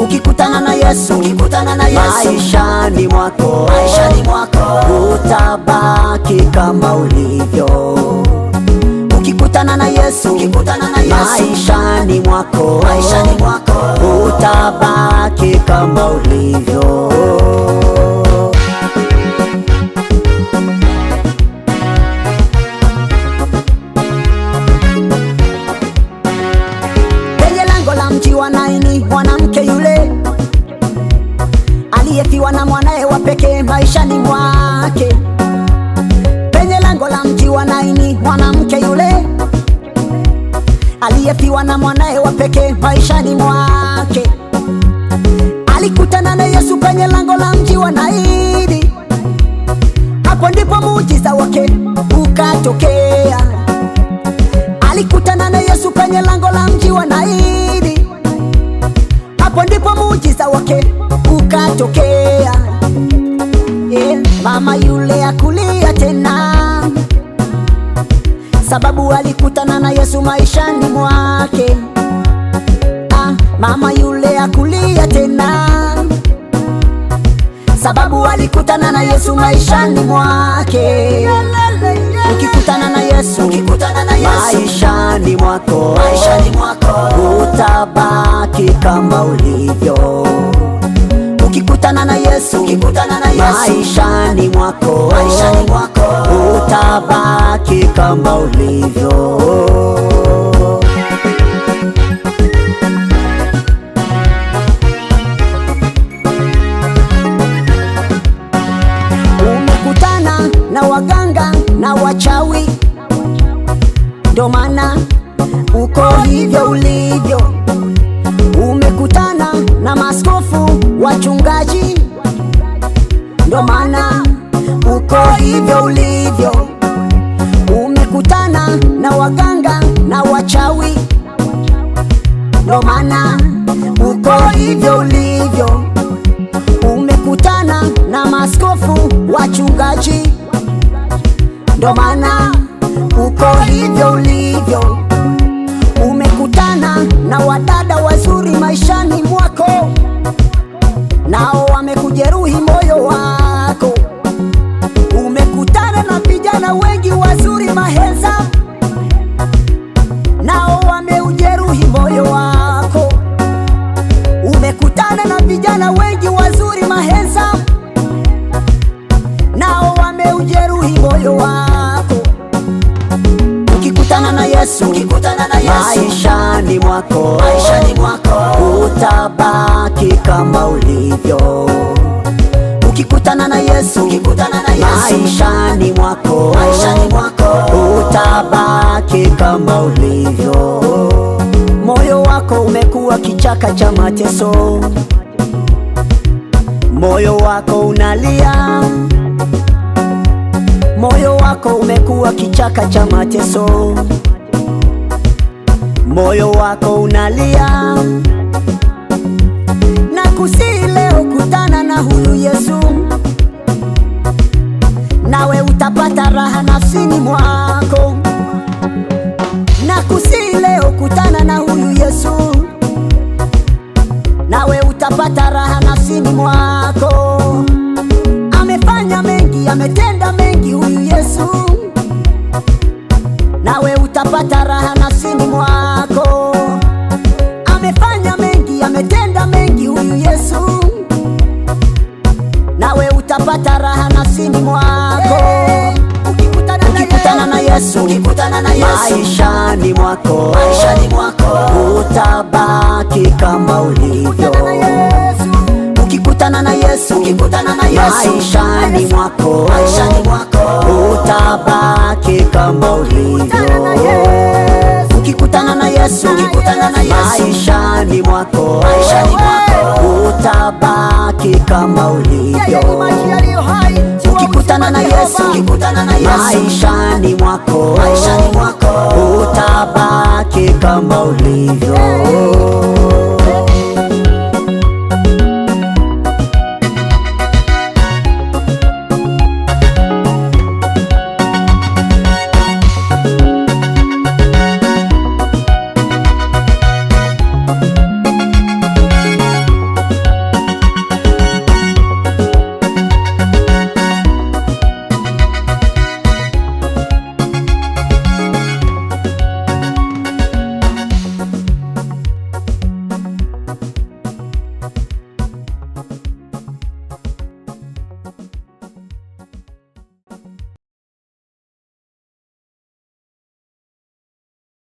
Ukikutana na Yesu, maishani mwako utabaki kama ulivyo. Ukikutana na Yesu, maishani mwako utabaki kama ulivyo. Penye lango la mji wa Naini, mwanamke yule aliyefiwa na mwanae wa pekee maishani mwake. Penye lango la mji wa Naini, mwanamke yule aliyefiwa na mwanae wa pekee maishani mwake alikutana na Yesu penye lango la mji wa Naini. Hapo ndipo muujiza wake ukatokea. Alikutana na Yesu penye lango la mji wa Naini. Hapo ndipo muujiza wake ukatokea. Mama yule akulia tena, sababu alikutana na Yesu maishani mwake. Mama yule akulia tena, sababu alikutana na Yesu maishani mwake. Ukikutana na Yesu, maishani mwako utabaki kama ulivyo. Ukikutana na Yesu, maishani mwako utabaki kama ulivyo. Umekutana na waganga na wachawi, ndo maana uko hivyo ulivyo. Umekutana na maaskofu, wachungaji, ndo maana uko hivyo ulivyo. Umekutana na waganga na wachawi, ndo maana uko hivyo ulivyo. Umekutana na maaskofu, wachungaji, ndo maana uko hivyo ulivyo. Umekutana na wadada wazuri maishani mwako, nao wamekujeruhi moyo wako. Umekutana na vijana wengi wazuri mahenza, nao wameujeruhi moyo wako. Umekutana na vijana wengi wazuri mahenza, nao wameujeruhi moyo wako. Ukikutana na Yesu, maishani mwako utabaki kama ulivyo. Ukikutana na Yesu, maishani mwako utabaki kama ulivyo. Moyo wako umekuwa kichaka cha mateso, moyo wako unalia. Moyo wako umekuwa kichaka cha mateso, moyo wako unalia. Na kusihi leo, kutana na huyu Yesu, nawe utapata raha nafsini mwako. Na kusihi leo, kutana na huyu Yesu, nawe utapata raha nafsini mwako. Amefanya mengi, ametenda mengi huyu Yesu, nawe utapata raha nafsini mwako. Amefanya mengi, ametenda mengi huyu Yesu, nawe utapata raha nafsini mwako. Ukikutana na Yesu, maishani mwako utabaki kama ulivyo. Ukikutana na Yesu, maishani mwako utabaki kama ulivyo. Ukikutana na Yesu, maishani mwako utabaki kama ulivyo. Ukikutana na Yesu, maishani mwako utabaki kama ulivyo.